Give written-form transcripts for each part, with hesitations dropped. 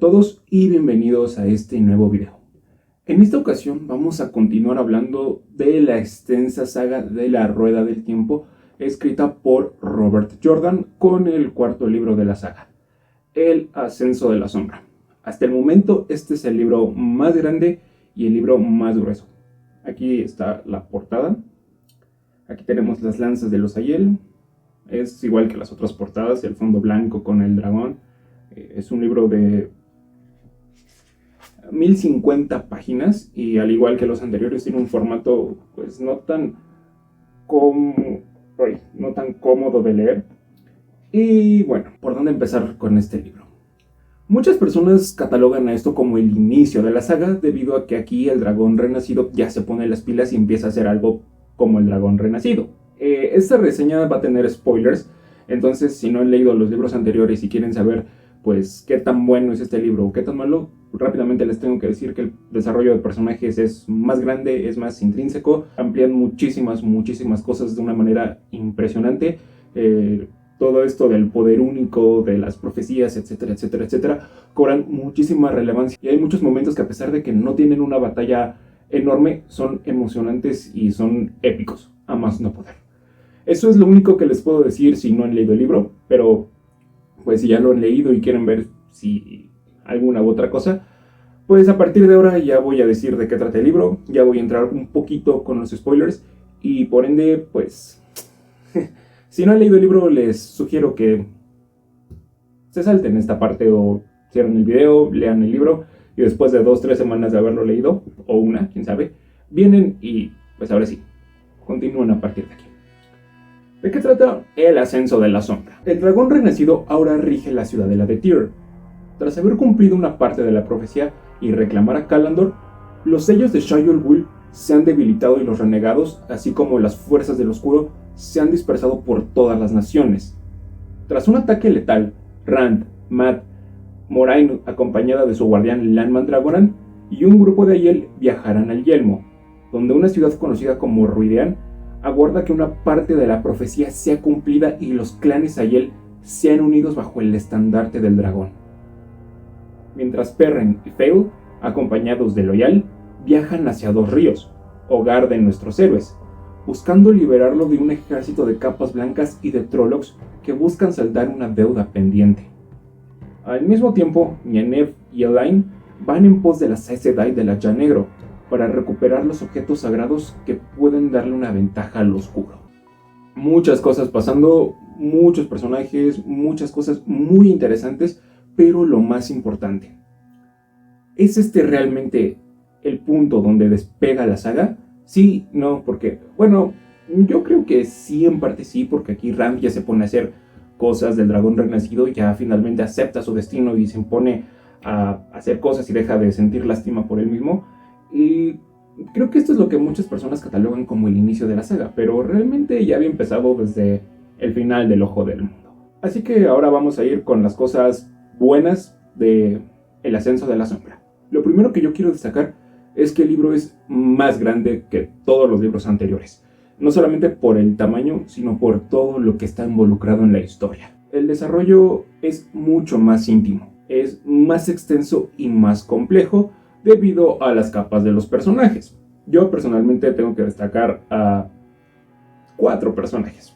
todos y bienvenidos a este nuevo video. En esta ocasión vamos a continuar hablando de la extensa saga de la Rueda del Tiempo, escrita por Robert Jordan con el cuarto libro de la saga, El Ascenso de la Sombra. Hasta el momento este es el libro más grande y el libro más grueso. Aquí está la portada. Aquí tenemos las lanzas de los Aiel. Es igual que las otras portadas, el fondo blanco con el dragón. Es un libro de 1050 páginas y al igual que los anteriores tiene un formato pues no tan cómodo de leer. Y bueno, ¿por dónde empezar con este libro? Muchas personas catalogan a esto como el inicio de la saga debido a que aquí el dragón renacido ya se pone las pilas y empieza a hacer algo como el dragón renacido. Esta reseña va a tener spoilers, entonces si no han leído los libros anteriores y quieren saber pues qué tan bueno es este libro o qué tan malo, rápidamente les tengo que decir que el desarrollo de personajes es más grande, es más intrínseco, amplían muchísimas cosas de una manera impresionante. Todo esto del poder único, de las profecías, etcétera, cobran muchísima relevancia. Y hay muchos momentos que a pesar de que no tienen una batalla enorme, son emocionantes y son épicos, a más no poder. Eso es lo único que les puedo decir si no han leído el libro, pero pues si ya lo han leído y quieren ver si alguna u otra cosa, pues a partir de ahora ya voy a decir de qué trata el libro, ya voy a entrar un poquito con los spoilers y por ende pues si no han leído el libro les sugiero que se salten esta parte o cierren el video, lean el libro y después de 2-3 semanas de haberlo leído, o una, quién sabe, vienen y pues ahora sí, continúan a partir de aquí. ¿De qué trata El Ascenso de la Sombra? El dragón renacido ahora rige la ciudadela de Tyr. Tras haber cumplido una parte de la profecía y reclamar a Callandor, los sellos de Shayol Ghul se han debilitado y los renegados, así como las fuerzas del oscuro, se han dispersado por todas las naciones. Tras un ataque letal, Rand, Mat, Moraine, acompañada de su guardián Lanman Dragoran, y un grupo de Aiel viajarán al Yelmo, donde una ciudad conocida como Ruidean aguarda que una parte de la profecía sea cumplida y los clanes Aiel sean unidos bajo el estandarte del dragón. Mientras Perrin y Fail, acompañados de Loial, viajan hacia Dos Ríos, hogar de nuestros héroes, buscando liberarlo de un ejército de capas blancas y de Trollocs que buscan saldar una deuda pendiente. Al mismo tiempo, Nynaeve y Elayne van en pos de las Aes Sedai del Allá Negro para recuperar los objetos sagrados que pueden darle una ventaja al oscuro. Muchas cosas pasando, muchos personajes, muchas cosas muy interesantes, pero lo más importante, ¿es este realmente el punto donde despega la saga? Sí, no, porque, bueno, yo creo que sí, en parte sí, porque aquí Rand ya se pone a hacer cosas del dragón renacido, ya finalmente acepta su destino y se pone a hacer cosas y deja de sentir lástima por él mismo. Y creo que esto es lo que muchas personas catalogan como el inicio de la saga, pero realmente ya había empezado desde el final del Ojo del Mundo. Así que ahora vamos a ir con las cosas buenas de El Ascenso de la Sombra. Lo primero que yo quiero destacar es que el libro es más grande que todos los libros anteriores. No solamente por el tamaño, sino por todo lo que está involucrado en la historia. El desarrollo es mucho más íntimo, es más extenso y más complejo debido a las capas de los personajes. Yo personalmente tengo que destacar a 4 personajes: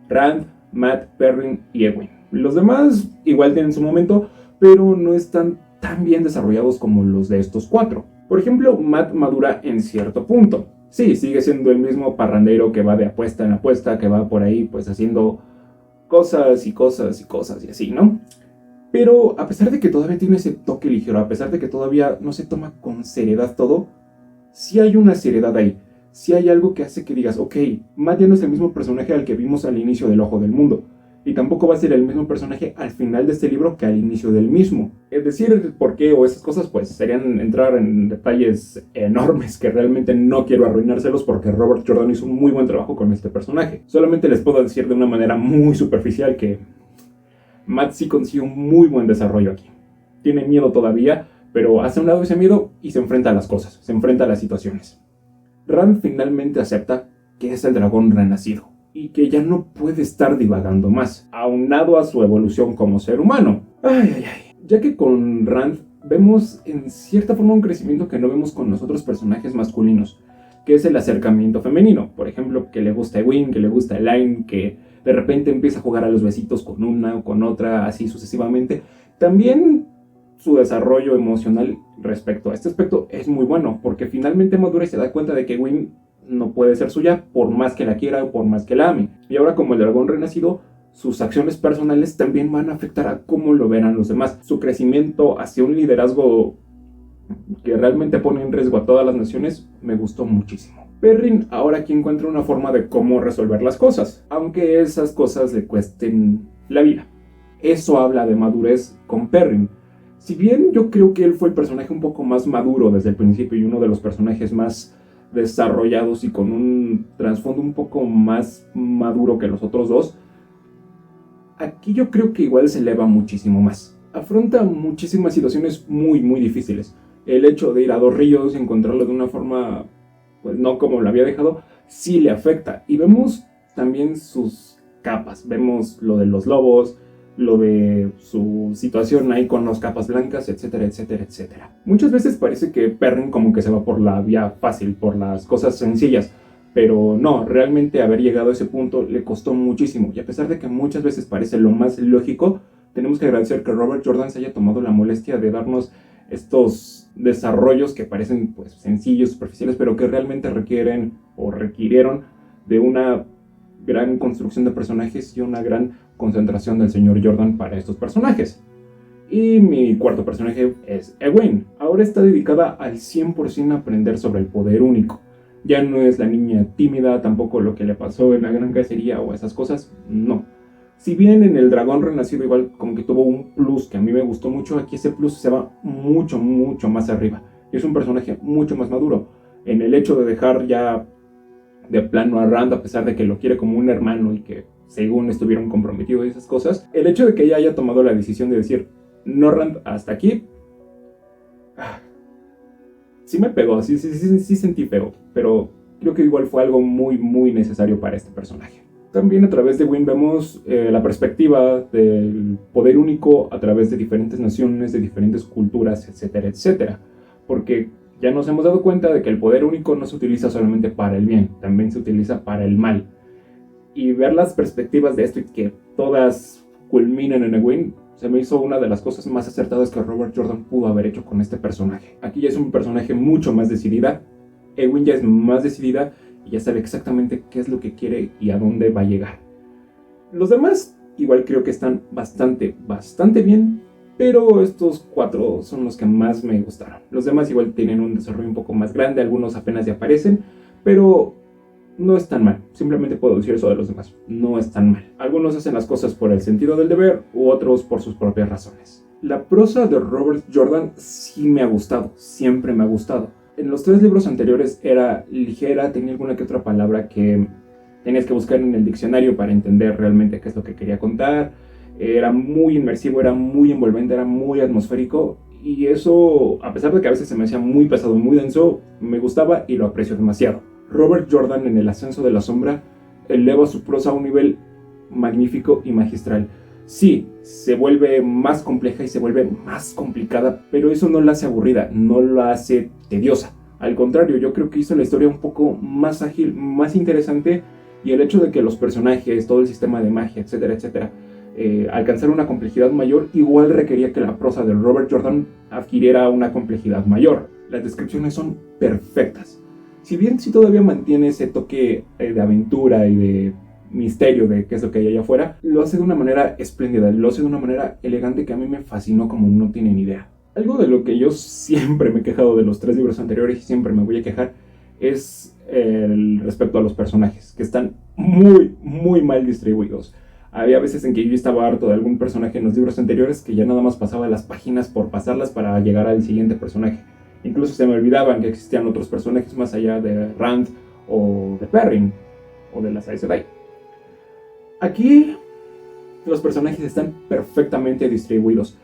Rand, Mat, Perrin y Egwene. Los demás igual tienen su momento, pero no están tan bien desarrollados como los de estos 4. Por ejemplo, Mat madura en cierto punto. Sí, sigue siendo el mismo parrandero que va de apuesta en apuesta, que va por ahí pues haciendo cosas y así, ¿no? Pero a pesar de que todavía tiene ese toque ligero, a pesar de que todavía no se toma con seriedad todo, sí hay una seriedad ahí. Sí hay algo que hace que digas, ok, Mat ya no es el mismo personaje al que vimos al inicio del Ojo del Mundo. Y tampoco va a ser el mismo personaje al final de este libro que al inicio del mismo. Es decir, por qué o esas cosas pues serían entrar en detalles enormes que realmente no quiero arruinárselos porque Robert Jordan hizo un muy buen trabajo con este personaje. Solamente les puedo decir de una manera muy superficial que Mat sí consiguió un muy buen desarrollo aquí. Tiene miedo todavía, pero hace a un lado ese miedo y se enfrenta a las cosas, se enfrenta a las situaciones. Rand finalmente acepta que es el dragón renacido y que ya no puede estar divagando más, aunado a su evolución como ser humano. ya que con Rand vemos en cierta forma un crecimiento que no vemos con los otros personajes masculinos, que es el acercamiento femenino. Por ejemplo, que le gusta Egwene, que le gusta Elaine, que de repente empieza a jugar a los besitos con una o con otra, así sucesivamente. También su desarrollo emocional respecto a este aspecto es muy bueno, porque finalmente madura y se da cuenta de que Egwene no puede ser suya por más que la quiera o por más que la ame. Y ahora, como el dragón renacido, sus acciones personales también van a afectar a cómo lo verán los demás. Su crecimiento hacia un liderazgo que realmente pone en riesgo a todas las naciones me gustó muchísimo. Perrin ahora aquí encuentra una forma de cómo resolver las cosas, aunque esas cosas le cuesten la vida. Eso habla de madurez con Perrin. Si bien yo creo que él fue el personaje un poco más maduro desde el principio y uno de los personajes más desarrollados y con un trasfondo un poco más maduro que los otros dos, aquí yo creo que igual se eleva muchísimo más. Afronta muchísimas situaciones muy difíciles. El hecho de ir a Dos Ríos y encontrarlo de una forma, pues no como lo había dejado, sí le afecta. Y vemos también sus capas. Vemos lo de los lobos, lo de su situación ahí con las capas blancas, etcétera, etcétera, etcétera. Muchas veces parece que Perrin como que se va por la vía fácil, por las cosas sencillas. Pero no, realmente haber llegado a ese punto le costó muchísimo. Y a pesar de que muchas veces parece lo más lógico, tenemos que agradecer que Robert Jordan se haya tomado la molestia de darnos estos desarrollos que parecen pues sencillos, superficiales, pero que realmente requieren o requirieron de una gran construcción de personajes y una gran concentración del señor Jordan para estos personajes. Y mi cuarto personaje es Egwene. Ahora está dedicada al 100% a aprender sobre el poder único. Ya no es la niña tímida, tampoco lo que le pasó en la Gran Cacería o esas cosas, no. Si bien en el Dragón Renacido igual como que tuvo un plus que a mí me gustó mucho, aquí ese plus se va mucho más arriba. Y es un personaje mucho más maduro. En el hecho de dejar ya de plano a Rand, a pesar de que lo quiere como un hermano y que según estuvieron comprometidos y esas cosas, el hecho de que ella haya tomado la decisión de decir, no Rand, hasta aquí, sí me pegó, sí sentí feo, pero creo que igual fue algo muy necesario para este personaje. También a través de Egwene vemos la perspectiva del poder único a través de diferentes naciones, de diferentes culturas, etcétera, etcétera. Porque ya nos hemos dado cuenta de que el poder único no se utiliza solamente para el bien, también se utiliza para el mal. Y ver las perspectivas de esto y que todas culminan en Egwene, se me hizo una de las cosas más acertadas que Robert Jordan pudo haber hecho con este personaje. Aquí ya es un personaje mucho más decidida, Egwene ya es más decidida y ya sabe exactamente qué es lo que quiere y a dónde va a llegar. Los demás igual creo que están bastante bien, pero estos cuatro son los que más me gustaron. Los demás igual tienen un desarrollo un poco más grande, algunos apenas ya aparecen, pero no es tan mal. Simplemente puedo decir eso de los demás, no es tan mal. Algunos hacen las cosas por el sentido del deber u otros por sus propias razones. La prosa de Robert Jordan sí me ha gustado, siempre me ha gustado. En los 3 libros anteriores era ligera, tenía alguna que otra palabra que tenías que buscar en el diccionario para entender realmente qué es lo que quería contar. Era muy inmersivo, era muy envolvente, era muy atmosférico. Y eso, a pesar de que a veces se me hacía muy pesado, muy denso, me gustaba y lo aprecio demasiado. Robert Jordan en El Ascenso de la Sombra eleva su prosa a un nivel magnífico y magistral. Sí, se vuelve más compleja y se vuelve más complicada, pero eso no la hace aburrida, no la hace tediosa. Al contrario, yo creo que hizo la historia un poco más ágil, más interesante, y el hecho de que los personajes, todo el sistema de magia, etcétera, etcétera, alcanzar una complejidad mayor, igual requería que la prosa de Robert Jordan adquiriera una complejidad mayor. Las descripciones son perfectas. Si bien sí todavía mantiene ese toque de aventura y de misterio de qué es lo que hay allá afuera, lo hace de una manera espléndida, lo hace de una manera elegante que a mí me fascinó como no tienen idea. Algo de lo que yo siempre me he quejado de los 3 libros anteriores y siempre me voy a quejar es el respecto a los personajes, que están muy mal distribuidos. Había veces en que yo estaba harto de algún personaje en los libros anteriores que ya nada más pasaba las páginas por pasarlas para llegar al siguiente personaje. Incluso se me olvidaban que existían otros personajes más allá de Rand o de Perrin o de las Aes Sedai. Aquí los personajes están perfectamente distribuidos.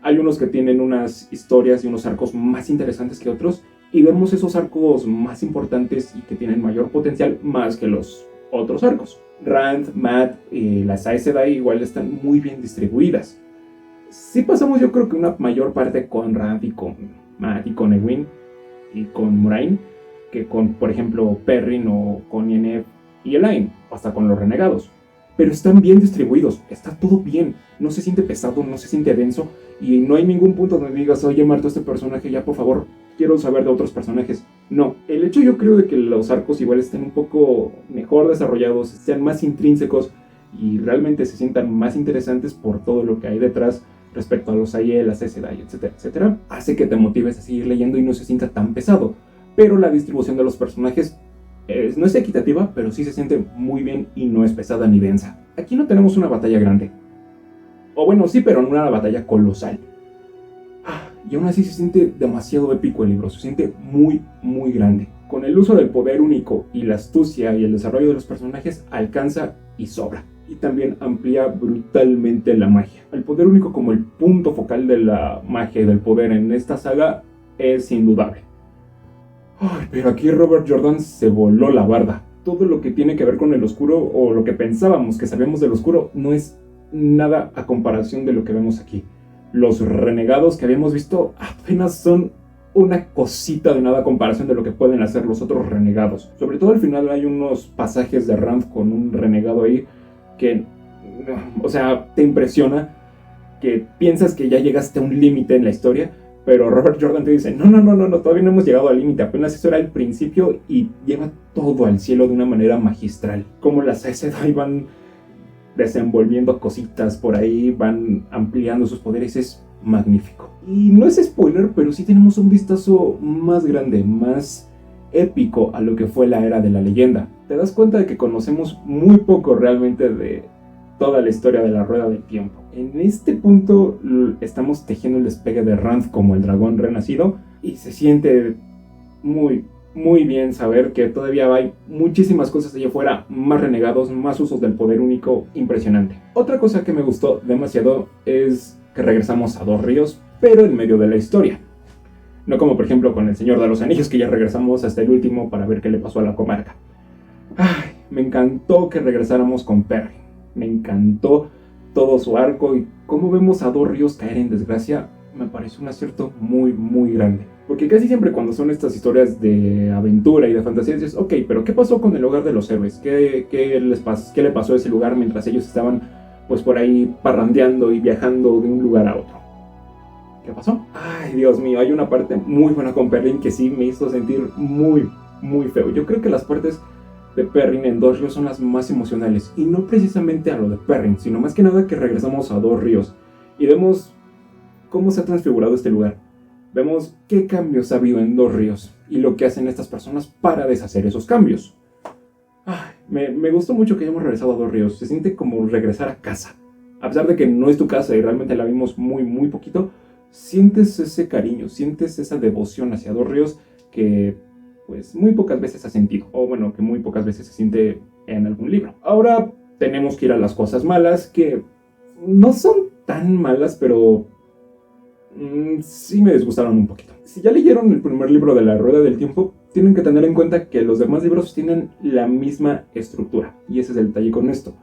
Hay unos que tienen unas historias y unos arcos más interesantes que otros, y vemos esos arcos más importantes y que tienen mayor potencial más que los otros arcos. Rand, Mat y las Aes Sedai igual están muy bien distribuidas. Sí pasamos yo creo que una mayor parte con Rand y con Mat y con Egwene y con Moiraine que con, por ejemplo, Perrin o con Yennefer y Elaine, hasta con los renegados. Pero están bien distribuidos, está todo bien, no se siente pesado, no se siente denso y no hay ningún punto donde digas, oye, Marto, este personaje ya por favor, quiero saber de otros personajes. No, el hecho yo creo de que los arcos igual estén un poco mejor desarrollados, sean más intrínsecos y realmente se sientan más interesantes por todo lo que hay detrás respecto a los Aiel, las Aes Sedai, etcétera, etcétera, hace que te motives a seguir leyendo y no se sienta tan pesado. Pero la distribución de los personajes no es equitativa, pero sí se siente muy bien y no es pesada ni densa. Aquí no tenemos una batalla grande. O bueno, sí, pero no una batalla colosal. Y aún así se siente demasiado épico el libro, se siente muy, muy grande. Con el uso del poder único y la astucia y el desarrollo de los personajes alcanza y sobra. Y también amplía brutalmente la magia. El poder único como el punto focal de la magia y del poder en esta saga es indudable. Ay, pero aquí Robert Jordan se voló la barda. Todo lo que tiene que ver con el oscuro, o lo que pensábamos que sabíamos del oscuro, no es nada a comparación de lo que vemos aquí. Los renegados que habíamos visto apenas son una cosita de nada a comparación de lo que pueden hacer los otros renegados. Sobre todo al final hay unos pasajes de Rand con un renegado ahí que, o sea, te impresiona, que piensas que ya llegaste a un límite en la historia, pero Robert Jordan te dice, no, todavía no hemos llegado al límite, apenas eso era el principio y lleva todo al cielo de una manera magistral. Como las Aes Sedai van desenvolviendo cositas por ahí, van ampliando sus poderes, es magnífico. Y no es spoiler, pero sí tenemos un vistazo más grande, más épico a lo que fue la era de la leyenda. Te das cuenta de que conocemos muy poco realmente de toda la historia de la Rueda del Tiempo. En este punto estamos tejiendo el despegue de Rand como el dragón renacido y se siente muy, muy bien saber que todavía hay muchísimas cosas allá afuera, más renegados, más usos del poder único, impresionante. Otra cosa que me gustó demasiado es que regresamos a Dos Ríos, pero en medio de la historia. No como por ejemplo con El Señor de los Anillos, que ya regresamos hasta el último para ver qué le pasó a la comarca. Ay, me encantó que regresáramos con Perrin. Me encantó todo su arco y cómo vemos a Dos Ríos caer en desgracia. Me parece un acierto muy, muy grande. Porque casi siempre cuando son estas historias de aventura y de fantasía dices, ok, pero ¿qué pasó con el hogar de los héroes? ¿Qué le pasó a ese lugar mientras ellos estaban pues por ahí parrandeando y viajando de un lugar a otro? ¿Qué pasó? Ay, Dios mío, hay una parte muy buena con Perrin que sí me hizo sentir muy, muy feo. Yo creo que las partes de Perrin en Dos Ríos son las más emocionales, y no precisamente a lo de Perrin, sino más que nada que regresamos a Dos Ríos y vemos cómo se ha transfigurado este lugar. Vemos qué cambios ha habido en Dos Ríos y lo que hacen estas personas para deshacer esos cambios. Me gustó mucho que hayamos regresado a Dos Ríos. Se siente como regresar a casa. A pesar de que no es tu casa y realmente la vimos muy, muy poquito, sientes ese cariño, sientes esa devoción hacia Dos Ríos que pues muy pocas veces has sentido. O bueno, que muy pocas veces se siente en algún libro. Ahora tenemos que ir a las cosas malas, que no son tan malas, pero sí me disgustaron un poquito. Si ya leyeron el primer libro de La Rueda del Tiempo, tienen que tener en cuenta que los demás libros tienen la misma estructura. Y ese es el detalle con esto.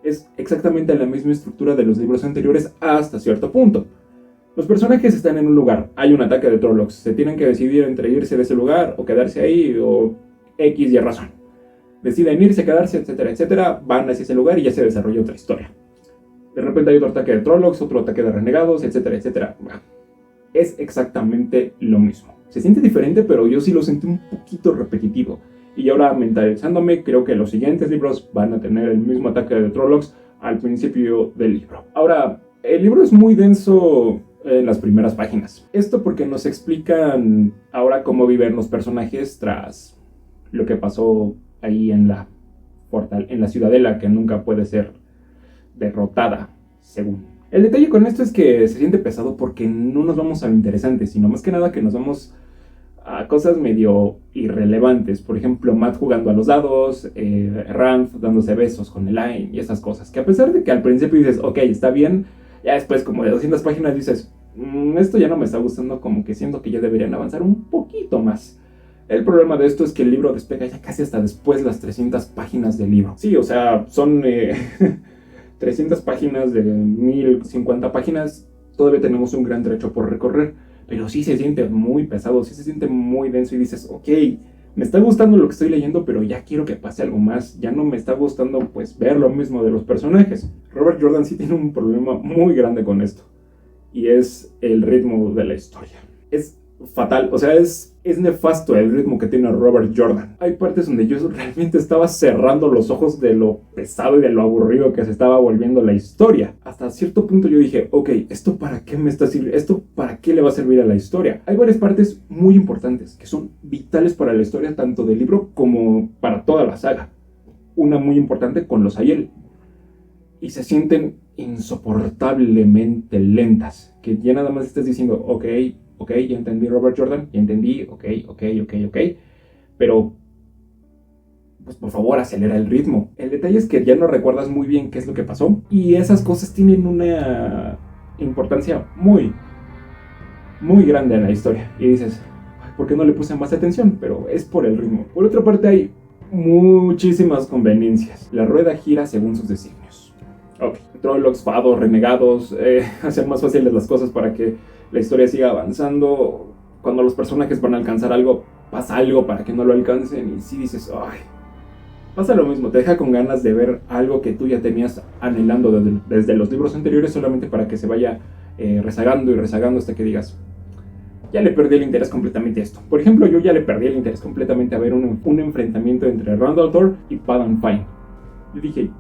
Es exactamente la misma estructura de los libros anteriores hasta cierto punto. Los personajes están en un lugar, hay un ataque de Trollocs, se tienen que decidir entre irse de ese lugar o quedarse ahí o X y razón. Deciden irse, quedarse, etcétera, etcétera, van hacia ese lugar y ya se desarrolla otra historia. De repente hay otro ataque de Trollocs, otro ataque de renegados, etcétera, etcétera. Es exactamente lo mismo. Se siente diferente, pero yo sí lo sentí un poquito repetitivo. Y ahora, mentalizándome, creo que los siguientes libros van a tener el mismo ataque de Trollocs al principio del libro. Ahora, el libro es muy denso en las primeras páginas. Esto porque nos explican ahora cómo viven los personajes tras lo que pasó ahí en la ciudadela, que nunca puede ser derrotada, según. El detalle con esto es que se siente pesado porque no nos vamos a lo interesante, sino más que nada que nos vamos a cosas medio irrelevantes. Por ejemplo, Mat jugando a los dados, Rand dándose besos con Elaine y esas cosas. Que a pesar de que al principio dices, ok, está bien, ya después como de 200 páginas dices, esto ya no me está gustando, como que siento que ya deberían avanzar un poquito más. El problema de esto es que el libro despega ya casi hasta después de las 300 páginas del libro. Sí, o sea, son 300 páginas de 1050 páginas, todavía tenemos un gran trecho por recorrer, pero sí se siente muy pesado, sí se siente muy denso y dices, ok, me está gustando lo que estoy leyendo, pero ya quiero que pase algo más, ya no me está gustando pues ver lo mismo de los personajes. Robert Jordan sí tiene un problema muy grande con esto, y es el ritmo de la historia. Es fatal, o sea, es nefasto el ritmo que tiene Robert Jordan. Hay partes donde yo realmente estaba cerrando los ojos de lo pesado y de lo aburrido que se estaba volviendo la historia. Hasta cierto punto yo dije, ok, ¿esto para qué me está sirviendo? ¿Esto para qué le va a servir a la historia? Hay varias partes muy importantes que son vitales para la historia, tanto del libro como para toda la saga. Una muy importante con los Aiel. Y se sienten insoportablemente lentas, que ya nada más estás diciendo, ok, ya entendí Robert Jordan, ya entendí, ok, pero pues por favor acelera el ritmo. El detalle es que ya no recuerdas muy bien qué es lo que pasó, y esas cosas tienen una importancia muy grande en la historia, y dices, ¿por qué no le puse más atención? Pero es por el ritmo. Por otra parte, hay muchísimas conveniencias. La rueda gira según sus designios. Ok, Trollocs, fados, renegados, hacer más fáciles las cosas para que la historia siga avanzando. Cuando los personajes van a alcanzar algo, pasa algo para que no lo alcancen, y si dices, ay, pasa lo mismo, te deja con ganas de ver algo que tú ya tenías anhelando desde los libros anteriores, solamente para que se vaya rezagando y rezagando hasta que digas, ya le perdí el interés completamente a esto. Por ejemplo, yo ya le perdí el interés completamente a ver un enfrentamiento entre Randall Thor y Padan Fine. Y dije,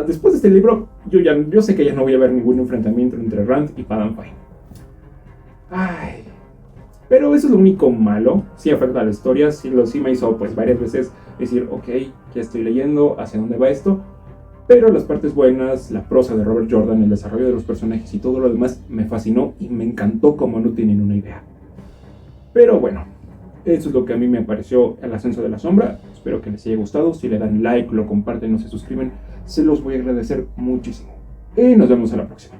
después de este libro, yo sé que ya no voy a ver ningún enfrentamiento entre Rand y Padan Fine. Ay, pero eso es lo único malo. Sí afecta a la historia, sí me hizo pues varias veces decir, ok, ya estoy leyendo, ¿hacia dónde va esto? Pero las partes buenas, la prosa de Robert Jordan, el desarrollo de los personajes y todo lo demás me fascinó y me encantó como no tienen una idea. Pero bueno, eso es lo que a mí me pareció El Ascenso de la Sombra. Espero que les haya gustado. Si le dan like, lo comparten o se suscriben, se los voy a agradecer muchísimo. Y nos vemos a la próxima.